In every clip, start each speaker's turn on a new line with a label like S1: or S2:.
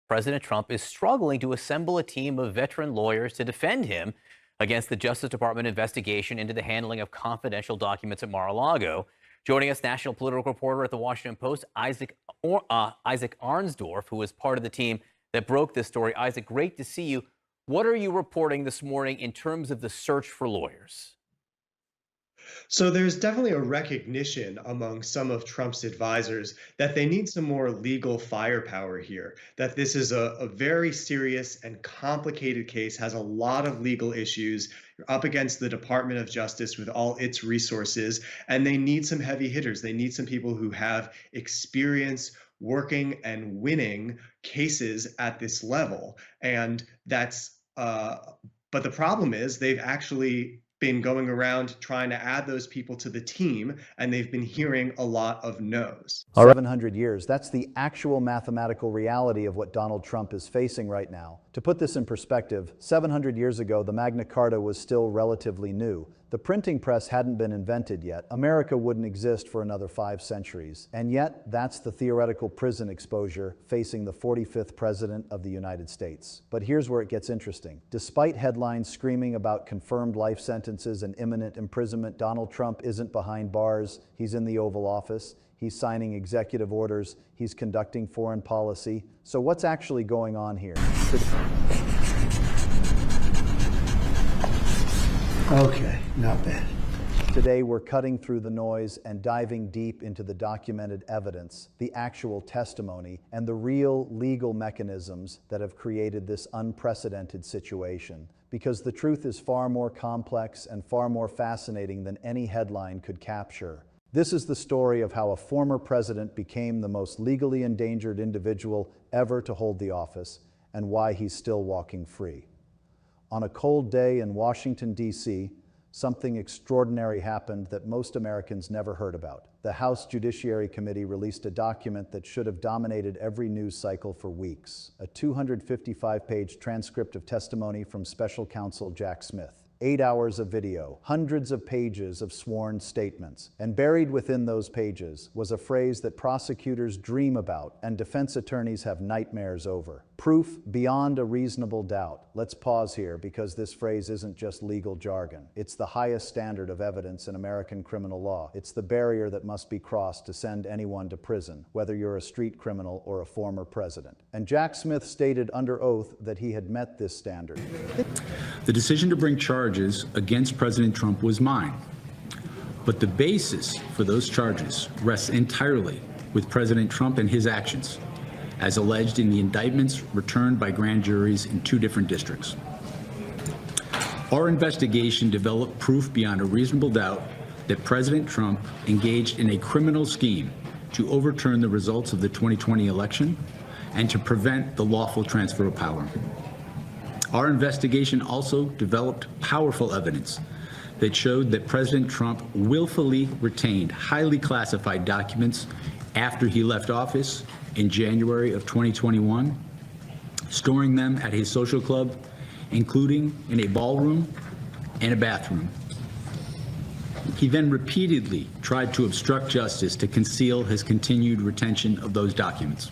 S1: President Trump is struggling to assemble a team of veteran lawyers to defend him against the Justice Department investigation into the handling of confidential documents at Mar-a-Lago. Joining us, national political reporter at the Washington Post, Isaac Arnsdorf, who was part of the team that broke this story. Isaac, great to see you. What are you reporting this morning in terms of the search for lawyers?
S2: So there's definitely a recognition among some of Trump's advisors that they need some more legal firepower here, that this is a very serious and complicated case, has a lot of legal issues. You're up against the Department of Justice with all its resources, and they need some heavy hitters. They need some people who have experience working and winning cases at this level. And but the problem is they've actually been going around trying to add those people to the team, and they've been hearing a lot of no's.
S3: 700 years. That's the actual mathematical reality of what Donald Trump is facing right now. To put this in perspective, 700 years ago, the Magna Carta was still relatively new. The printing press hadn't been invented yet. America wouldn't exist for another 5 centuries. And yet, that's the theoretical prison exposure facing the 45th president of the United States. But here's where it gets interesting. Despite headlines screaming about confirmed life sentences and imminent imprisonment, Donald Trump isn't behind bars. He's in the Oval Office. He's signing executive orders. He's conducting foreign policy. So what's actually going on here?
S4: Okay, not bad.
S3: Today, we're cutting through the noise and diving deep into the documented evidence, the actual testimony, and the real legal mechanisms that have created this unprecedented situation. Because the truth is far more complex and far more fascinating than any headline could capture. This is the story of how a former president became the most legally endangered individual ever to hold the office, and why he's still walking free. On a cold day in Washington, D.C., something extraordinary happened that most Americans never heard about. The House Judiciary Committee released a document that should have dominated every news cycle for weeks. A 255-page transcript of testimony from Special Counsel Jack Smith. 8 hours of video, hundreds of pages of sworn statements, and buried within those pages was a phrase that prosecutors dream about and defense attorneys have nightmares over. Proof beyond a reasonable doubt. Let's pause here because this phrase isn't just legal jargon. It's the highest standard of evidence in American criminal law. It's the barrier that must be crossed to send anyone to prison, whether you're a street criminal or a former president. And Jack Smith stated under oath that he had met this standard.
S5: The decision to bring charges against President Trump was mine. But the basis for those charges rests entirely with President Trump and his actions, as alleged in the indictments returned by grand juries in 2 different districts. Our investigation developed proof beyond a reasonable doubt that President Trump engaged in a criminal scheme to overturn the results of the 2020 election and to prevent the lawful transfer of power. Our investigation also developed powerful evidence that showed that President Trump willfully retained highly classified documents after he left office in January of 2021, storing them at his social club, including in a ballroom and a bathroom. He then repeatedly tried to obstruct justice to conceal his continued retention of those documents.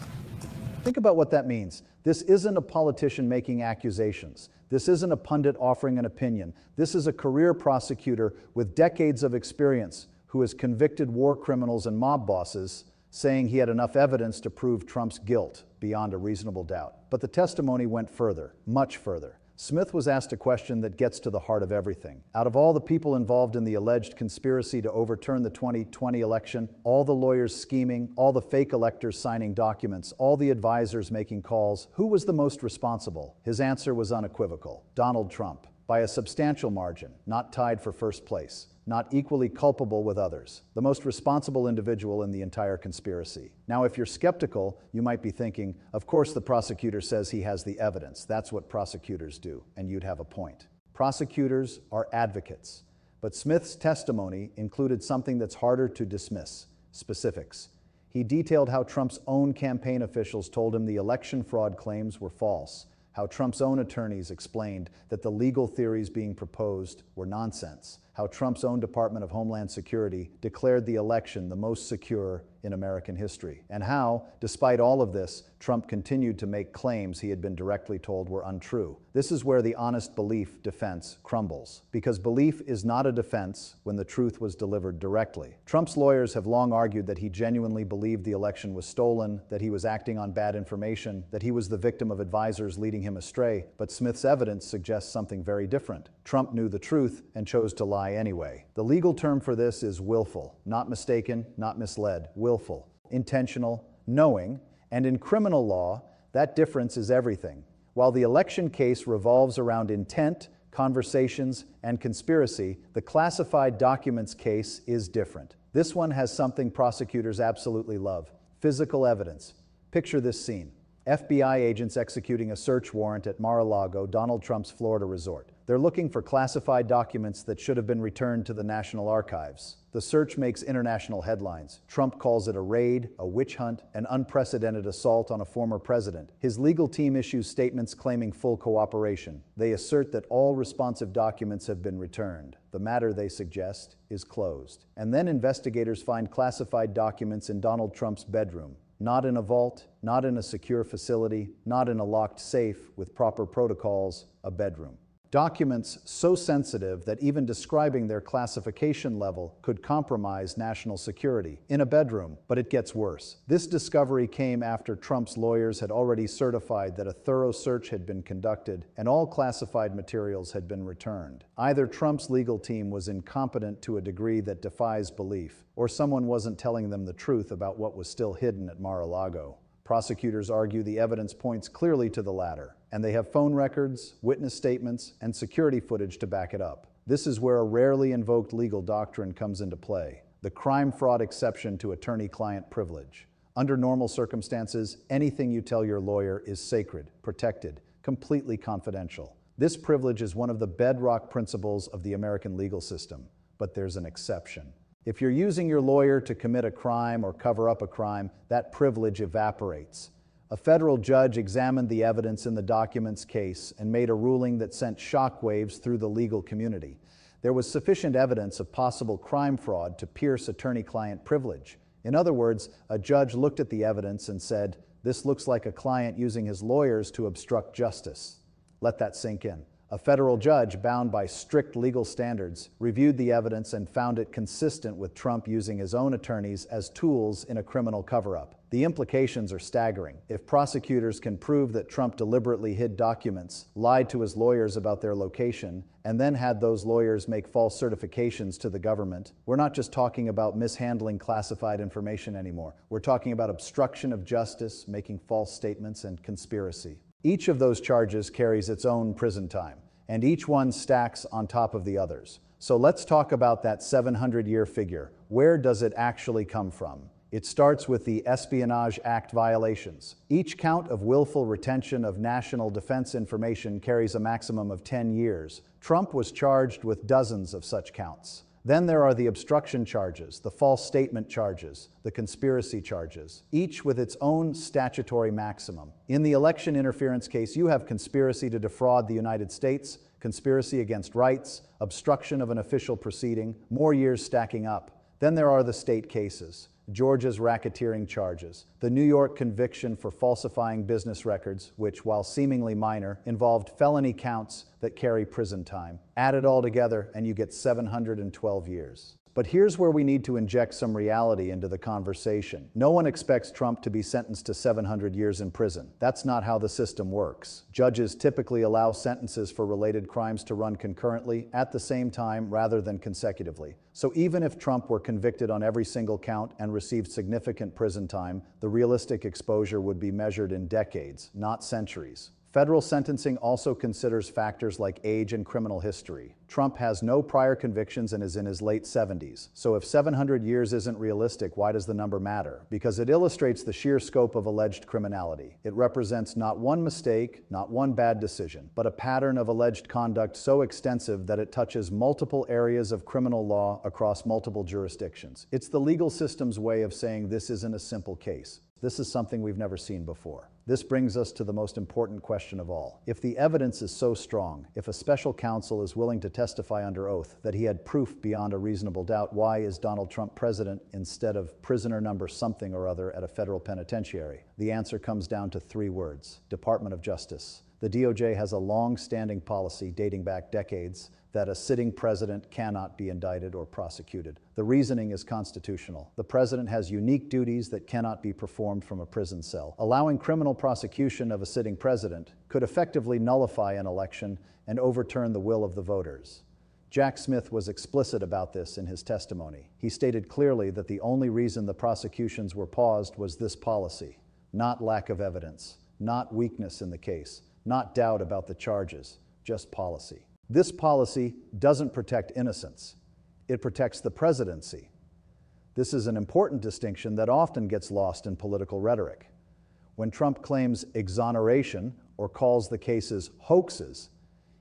S3: Think about what that means. This isn't a politician making accusations. This isn't a pundit offering an opinion. This is a career prosecutor with decades of experience who has convicted war criminals and mob bosses, saying he had enough evidence to prove Trump's guilt beyond a reasonable doubt. But the testimony went further, much further. Smith was asked a question that gets to the heart of everything. Out of all the people involved in the alleged conspiracy to overturn the 2020 election, all the lawyers scheming, all the fake electors signing documents, all the advisors making calls, who was the most responsible? His answer was unequivocal: Donald Trump, by a substantial margin, not tied for first place, not equally culpable with others, the most responsible individual in the entire conspiracy. Now, if you're skeptical, you might be thinking, of course the prosecutor says he has the evidence. That's what prosecutors do, and you'd have a point. Prosecutors are advocates, but Smith's testimony included something that's harder to dismiss: specifics. He detailed how Trump's own campaign officials told him the election fraud claims were false, how Trump's own attorneys explained that the legal theories being proposed were nonsense, how Trump's own Department of Homeland Security declared the election the most secure in American history, and how, despite all of this, Trump continued to make claims he had been directly told were untrue. This is where the honest belief defense crumbles, because belief is not a defense when the truth was delivered directly. Trump's lawyers have long argued that he genuinely believed the election was stolen, that he was acting on bad information, that he was the victim of advisors leading him astray, but Smith's evidence suggests something very different. Trump knew the truth and chose to lie anyway. The legal term for this is willful, not mistaken, not misled, willful, intentional, knowing, and in criminal law, that difference is everything. While the election case revolves around intent, conversations, and conspiracy, the classified documents case is different. This one has something prosecutors absolutely love: physical evidence. Picture this scene. FBI agents executing a search warrant at Mar-a-Lago, Donald Trump's Florida resort. They're looking for classified documents that should have been returned to the National Archives. The search makes international headlines. Trump calls it a raid, a witch hunt, an unprecedented assault on a former president. His legal team issues statements claiming full cooperation. They assert that all responsive documents have been returned. The matter, they suggest, is closed. And then investigators find classified documents in Donald Trump's bedroom. Not in a vault, not in a secure facility, not in a locked safe with proper protocols, a bedroom. Documents so sensitive that even describing their classification level could compromise national security. In a bedroom, but it gets worse. This discovery came after Trump's lawyers had already certified that a thorough search had been conducted and all classified materials had been returned. Either Trump's legal team was incompetent to a degree that defies belief, or someone wasn't telling them the truth about what was still hidden at Mar-a-Lago. Prosecutors argue the evidence points clearly to the latter, and they have phone records, witness statements, and security footage to back it up. This is where a rarely invoked legal doctrine comes into play: the crime-fraud exception to attorney-client privilege. Under normal circumstances, anything you tell your lawyer is sacred, protected, completely confidential. This privilege is one of the bedrock principles of the American legal system, but there's an exception. If you're using your lawyer to commit a crime or cover up a crime, that privilege evaporates. A federal judge examined the evidence in the documents case and made a ruling that sent shockwaves through the legal community. There was sufficient evidence of possible crime fraud to pierce attorney-client privilege. In other words, a judge looked at the evidence and said, "This looks like a client using his lawyers to obstruct justice." Let that sink in. A federal judge, bound by strict legal standards, reviewed the evidence and found it consistent with Trump using his own attorneys as tools in a criminal cover-up. The implications are staggering. If prosecutors can prove that Trump deliberately hid documents, lied to his lawyers about their location, and then had those lawyers make false certifications to the government, we're not just talking about mishandling classified information anymore. We're talking about obstruction of justice, making false statements, and conspiracy. Each of those charges carries its own prison time, and each one stacks on top of the others. So let's talk about that 700-year figure. Where does it actually come from? It starts with the Espionage Act violations. Each count of willful retention of national defense information carries a maximum of 10 years. Trump was charged with dozens of such counts. Then there are the obstruction charges, the false statement charges, the conspiracy charges, each with its own statutory maximum. In the election interference case, you have conspiracy to defraud the United States, conspiracy against rights, obstruction of an official proceeding, more years stacking up. Then there are the state cases. Georgia's racketeering charges, the New York conviction for falsifying business records, which, while seemingly minor, involved felony counts that carry prison time. Add it all together and you get 712 years. But here's where we need to inject some reality into the conversation. No one expects Trump to be sentenced to 700 years in prison. That's not how the system works. Judges typically allow sentences for related crimes to run concurrently at the same time rather than consecutively. So even if Trump were convicted on every single count and received significant prison time, the realistic exposure would be measured in decades, not centuries. Federal sentencing also considers factors like age and criminal history. Trump has no prior convictions and is in his late 70s. So if 700 years isn't realistic, why does the number matter? Because it illustrates the sheer scope of alleged criminality. It represents not one mistake, not one bad decision, but a pattern of alleged conduct so extensive that it touches multiple areas of criminal law across multiple jurisdictions. It's the legal system's way of saying this isn't a simple case. This is something we've never seen before. This brings us to the most important question of all. If the evidence is so strong, if a special counsel is willing to testify under oath that he had proof beyond a reasonable doubt, why is Donald Trump president instead of prisoner number something or other at a federal penitentiary? The answer comes down to 3 words: Department of Justice. The DOJ has a long-standing policy dating back decades that a sitting president cannot be indicted or prosecuted. The reasoning is constitutional. The president has unique duties that cannot be performed from a prison cell. Allowing criminal prosecution of a sitting president could effectively nullify an election and overturn the will of the voters. Jack Smith was explicit about this in his testimony. He stated clearly that the only reason the prosecutions were paused was this policy, not lack of evidence, not weakness in the case, not doubt about the charges, just policy. This policy doesn't protect innocence. It protects the presidency. This is an important distinction that often gets lost in political rhetoric. When Trump claims exoneration or calls the cases hoaxes,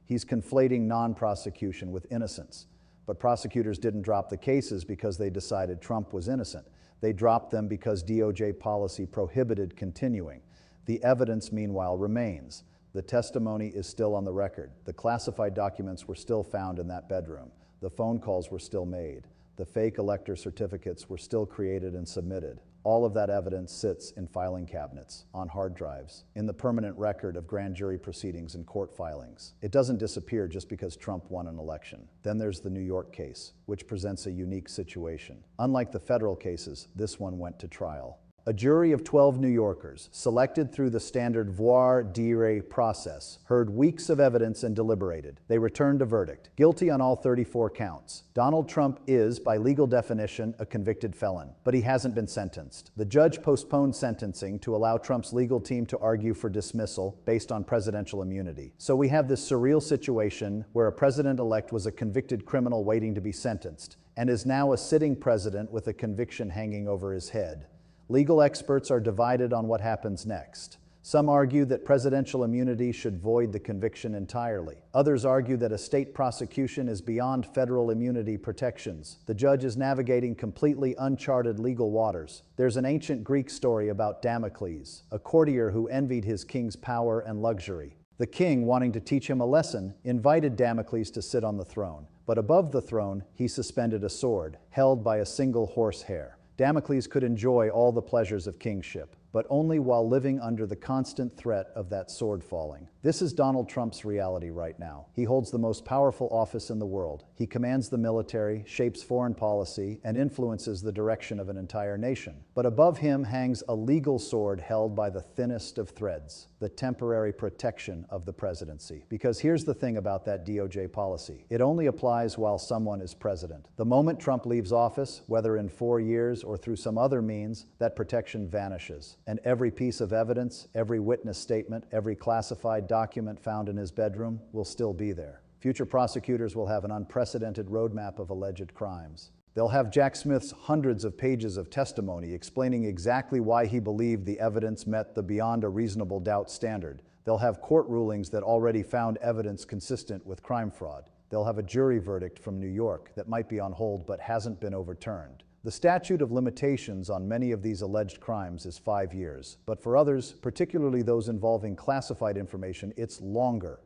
S3: he's conflating non-prosecution with innocence. But prosecutors didn't drop the cases because they decided Trump was innocent. They dropped them because DOJ policy prohibited continuing. The evidence, meanwhile, remains. The testimony is still on the record. The classified documents were still found in that bedroom. The phone calls were still made. The fake elector certificates were still created and submitted. All of that evidence sits in filing cabinets, on hard drives, in the permanent record of grand jury proceedings and court filings. It doesn't disappear just because Trump won an election. Then there's the New York case, which presents a unique situation. Unlike the federal cases, this one went to trial. A jury of 12 New Yorkers, selected through the standard voir dire process, heard weeks of evidence and deliberated. They returned a verdict, guilty on all 34 counts. Donald Trump is, by legal definition, a convicted felon, but he hasn't been sentenced. The judge postponed sentencing to allow Trump's legal team to argue for dismissal based on presidential immunity. So we have this surreal situation where a president-elect was a convicted criminal waiting to be sentenced, and is now a sitting president with a conviction hanging over his head. Legal experts are divided on what happens next. Some argue that presidential immunity should void the conviction entirely. Others argue that a state prosecution is beyond federal immunity protections. The judge is navigating completely uncharted legal waters. There's an ancient Greek story about Damocles, a courtier who envied his king's power and luxury. The king, wanting to teach him a lesson, invited Damocles to sit on the throne. But above the throne, he suspended a sword, held by a single horsehair. Damocles could enjoy all the pleasures of kingship, but only while living under the constant threat of that sword falling. This is Donald Trump's reality right now. He holds the most powerful office in the world. He commands the military, shapes foreign policy, and influences the direction of an entire nation. But above him hangs a legal sword held by the thinnest of threads, the temporary protection of the presidency. Because here's the thing about that DOJ policy. It only applies while someone is president. The moment Trump leaves office, whether in 4 years or through some other means, that protection vanishes. And every piece of evidence, every witness statement, every classified document found in his bedroom will still be there. Future prosecutors will have an unprecedented roadmap of alleged crimes. They'll have Jack Smith's hundreds of pages of testimony explaining exactly why he believed the evidence met the beyond a reasonable doubt standard. They'll have court rulings that already found evidence consistent with crime fraud. They'll have a jury verdict from New York that might be on hold but hasn't been overturned. The statute of limitations on many of these alleged crimes is 5 years, but for others, particularly those involving classified information, it's longer.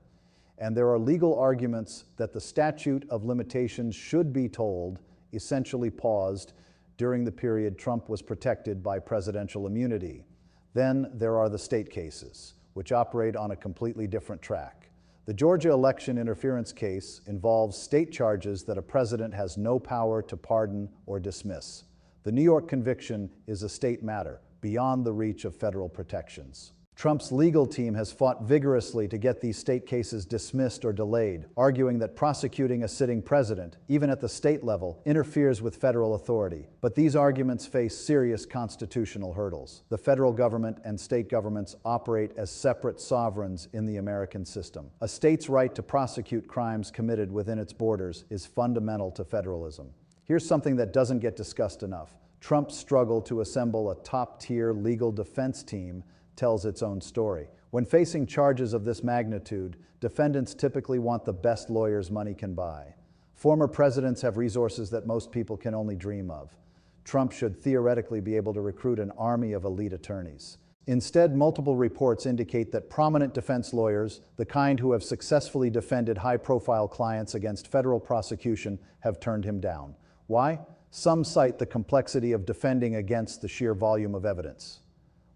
S3: And there are legal arguments that the statute of limitations should be told, essentially paused, during the period Trump was protected by presidential immunity. Then there are the state cases, which operate on a completely different track. The Georgia election interference case involves state charges that a president has no power to pardon or dismiss. The New York conviction is a state matter, beyond the reach of federal protections. Trump's legal team has fought vigorously to get these state cases dismissed or delayed, arguing that prosecuting a sitting president, even at the state level, interferes with federal authority. But these arguments face serious constitutional hurdles. The federal government and state governments operate as separate sovereigns in the American system. A state's right to prosecute crimes committed within its borders is fundamental to federalism. Here's something that doesn't get discussed enough. Trump's struggle to assemble a top-tier legal defense team tells its own story. When facing charges of this magnitude, defendants typically want the best lawyers money can buy. Former presidents have resources that most people can only dream of. Trump should theoretically be able to recruit an army of elite attorneys. Instead, multiple reports indicate that prominent defense lawyers, the kind who have successfully defended high-profile clients against federal prosecution, have turned him down. Why? Some cite the complexity of defending against the sheer volume of evidence.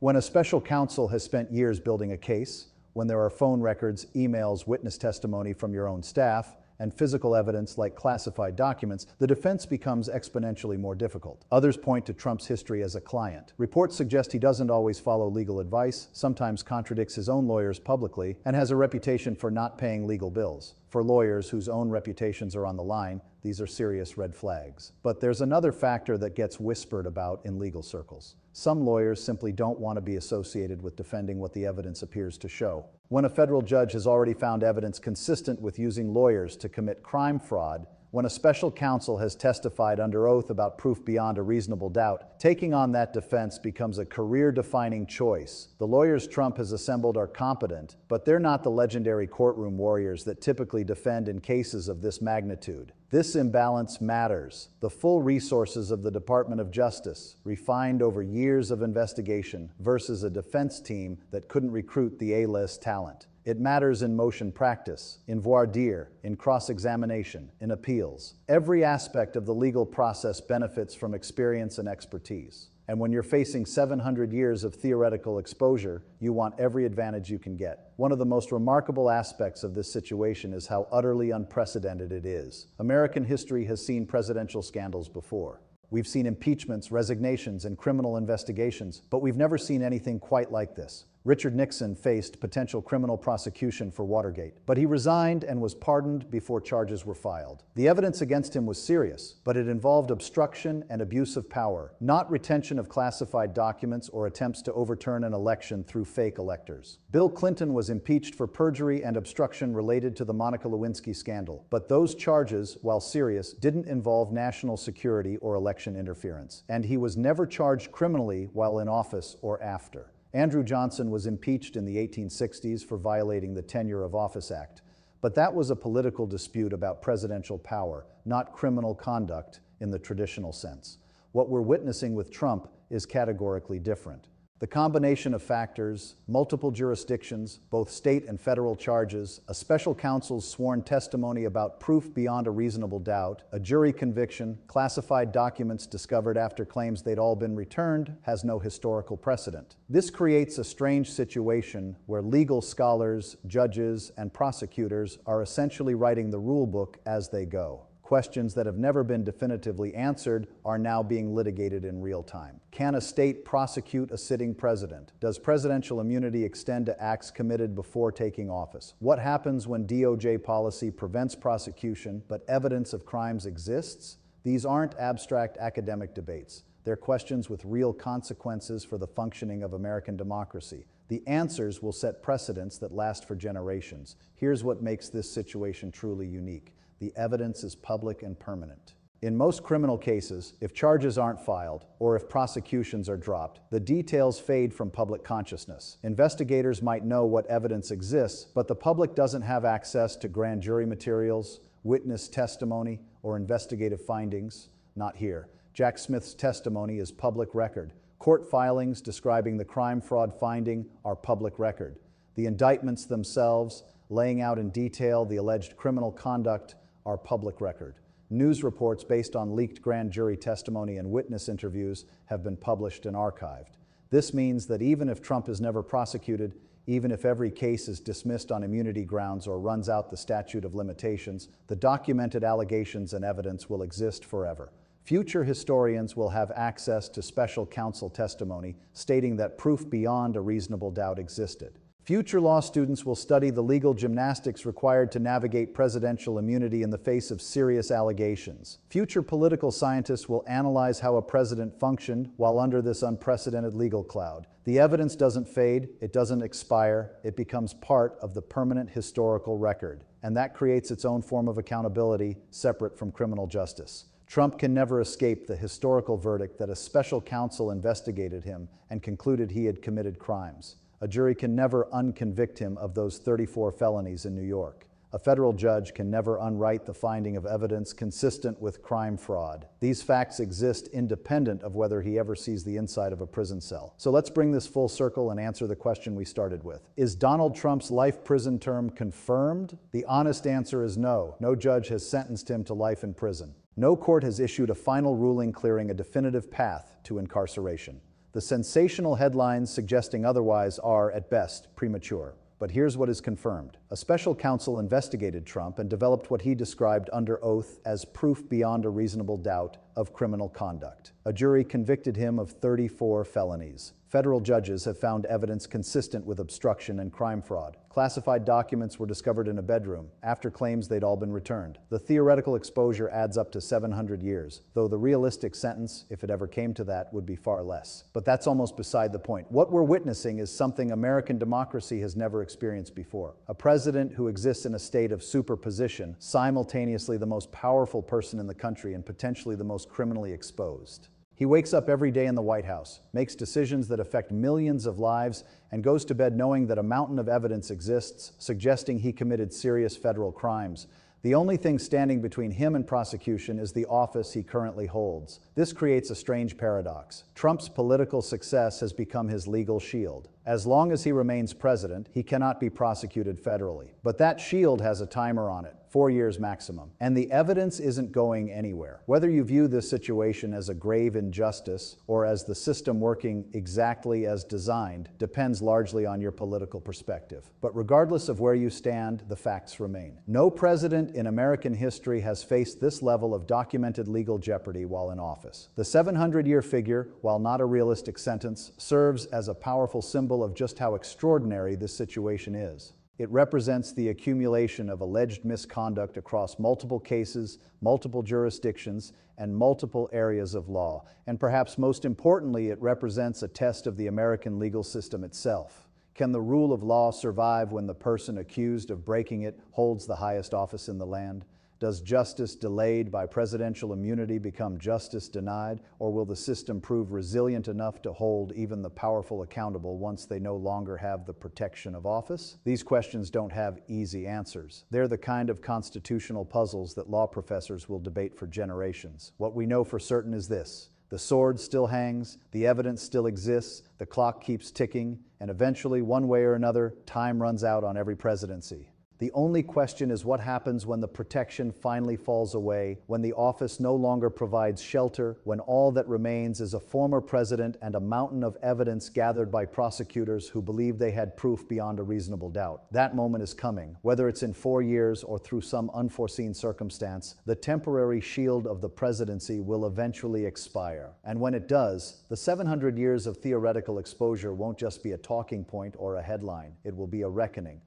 S3: When a special counsel has spent years building a case, when there are phone records, emails, witness testimony from your own staff, and physical evidence like classified documents, the defense becomes exponentially more difficult. Others point to Trump's history as a client. Reports suggest he doesn't always follow legal advice, sometimes contradicts his own lawyers publicly, and has a reputation for not paying legal bills. For lawyers whose own reputations are on the line, these are serious red flags. But there's another factor that gets whispered about in legal circles. Some lawyers simply don't want to be associated with defending what the evidence appears to show. When a federal judge has already found evidence consistent with using lawyers to commit crime fraud, when a special counsel has testified under oath about proof beyond a reasonable doubt, taking on that defense becomes a career-defining choice. The lawyers Trump has assembled are competent, but they're not the legendary courtroom warriors that typically defend in cases of this magnitude. This imbalance matters. The full resources of the Department of Justice, refined over years of investigation, versus a defense team that couldn't recruit the A-list talent. It matters in motion practice, in voir dire, in cross-examination, in appeals. Every aspect of the legal process benefits from experience and expertise. And when you're facing 700 years of theoretical exposure, you want every advantage you can get. One of the most remarkable aspects of this situation is how utterly unprecedented it is. American history has seen presidential scandals before. We've seen impeachments, resignations, and criminal investigations, but we've never seen anything quite like this. Richard Nixon faced potential criminal prosecution for Watergate, but he resigned and was pardoned before charges were filed. The evidence against him was serious, but it involved obstruction and abuse of power, not retention of classified documents or attempts to overturn an election through fake electors. Bill Clinton was impeached for perjury and obstruction related to the Monica Lewinsky scandal, but those charges, while serious, didn't involve national security or election interference, and he was never charged criminally while in office or after. Andrew Johnson was impeached in the 1860s for violating the Tenure of Office Act, but that was a political dispute about presidential power, not criminal conduct in the traditional sense. What we're witnessing with Trump is categorically different. The combination of factors, multiple jurisdictions, both state and federal charges, a special counsel's sworn testimony about proof beyond a reasonable doubt, a jury conviction, classified documents discovered after claims they'd all been returned, has no historical precedent. This creates a strange situation where legal scholars, judges, and prosecutors are essentially writing the rule book as they go. Questions that have never been definitively answered are now being litigated in real time. Can a state prosecute a sitting president? Does presidential immunity extend to acts committed before taking office? What happens when DOJ policy prevents prosecution, but evidence of crimes exists? These aren't abstract academic debates. They're questions with real consequences for the functioning of American democracy. The answers will set precedents that last for generations. Here's what makes this situation truly unique. The evidence is public and permanent. In most criminal cases, if charges aren't filed or if prosecutions are dropped, the details fade from public consciousness. Investigators might know what evidence exists, but the public doesn't have access to grand jury materials, witness testimony, or investigative findings. Not here. Jack Smith's testimony is public record. Court filings describing the crime fraud finding are public record. The indictments themselves, laying out in detail the alleged criminal conduct, are public record. News reports based on leaked grand jury testimony and witness interviews have been published and archived. This means that even if Trump is never prosecuted, even if every case is dismissed on immunity grounds or runs out the statute of limitations, the documented allegations and evidence will exist forever. Future historians will have access to special counsel testimony stating that proof beyond a reasonable doubt existed. Future law students will study the legal gymnastics required to navigate presidential immunity in the face of serious allegations. Future political scientists will analyze how a president functioned while under this unprecedented legal cloud. The evidence doesn't fade, it doesn't expire, it becomes part of the permanent historical record. And that creates its own form of accountability separate from criminal justice. Trump can never escape the historical verdict that a special counsel investigated him and concluded he had committed crimes. A jury can never unconvict him of those 34 felonies in New York. A federal judge can never unwrite the finding of evidence consistent with crime fraud. These facts exist independent of whether he ever sees the inside of a prison cell. So let's bring this full circle and answer the question we started with. Is Donald Trump's life prison term confirmed? The honest answer is no. No judge has sentenced him to life in prison. No court has issued a final ruling clearing a definitive path to incarceration. The sensational headlines suggesting otherwise are, at best, premature. But here's what is confirmed. A special counsel investigated Trump and developed what he described under oath as proof beyond a reasonable doubt of criminal conduct. A jury convicted him of 34 felonies. Federal judges have found evidence consistent with obstruction and crime fraud. Classified documents were discovered in a bedroom after claims they'd all been returned. The theoretical exposure adds up to 700 years, though the realistic sentence, if it ever came to that, would be far less. But that's almost beside the point. What we're witnessing is something American democracy has never experienced before. A president who exists in a state of superposition, simultaneously the most powerful person in the country and potentially the most criminally exposed. He wakes up every day in the White House, makes decisions that affect millions of lives, and goes to bed knowing that a mountain of evidence exists, suggesting he committed serious federal crimes. The only thing standing between him and prosecution is the office he currently holds. This creates a strange paradox. Trump's political success has become his legal shield. As long as he remains president, he cannot be prosecuted federally. But that shield has a timer on it, 4 years maximum. And the evidence isn't going anywhere. Whether you view this situation as a grave injustice or as the system working exactly as designed depends largely on your political perspective. But regardless of where you stand, the facts remain. No president in American history has faced this level of documented legal jeopardy while in office. The 700-year figure, while not a realistic sentence, serves as a powerful symbol of just how extraordinary this situation is. It represents the accumulation of alleged misconduct across multiple cases, multiple jurisdictions, and multiple areas of law. And perhaps most importantly, it represents a test of the American legal system itself. Can the rule of law survive when the person accused of breaking it holds the highest office in the land? Does justice delayed by presidential immunity become justice denied, or will the system prove resilient enough to hold even the powerful accountable once they no longer have the protection of office? These questions don't have easy answers. They're the kind of constitutional puzzles that law professors will debate for generations. What we know for certain is this: the sword still hangs, the evidence still exists, the clock keeps ticking, and eventually, one way or another, time runs out on every presidency. The only question is what happens when the protection finally falls away, when the office no longer provides shelter, when all that remains is a former president and a mountain of evidence gathered by prosecutors who believe they had proof beyond a reasonable doubt. That moment is coming. Whether it's in 4 years or through some unforeseen circumstance, the temporary shield of the presidency will eventually expire. And when it does, the 700 years of theoretical exposure won't just be a talking point or a headline. It will be a reckoning.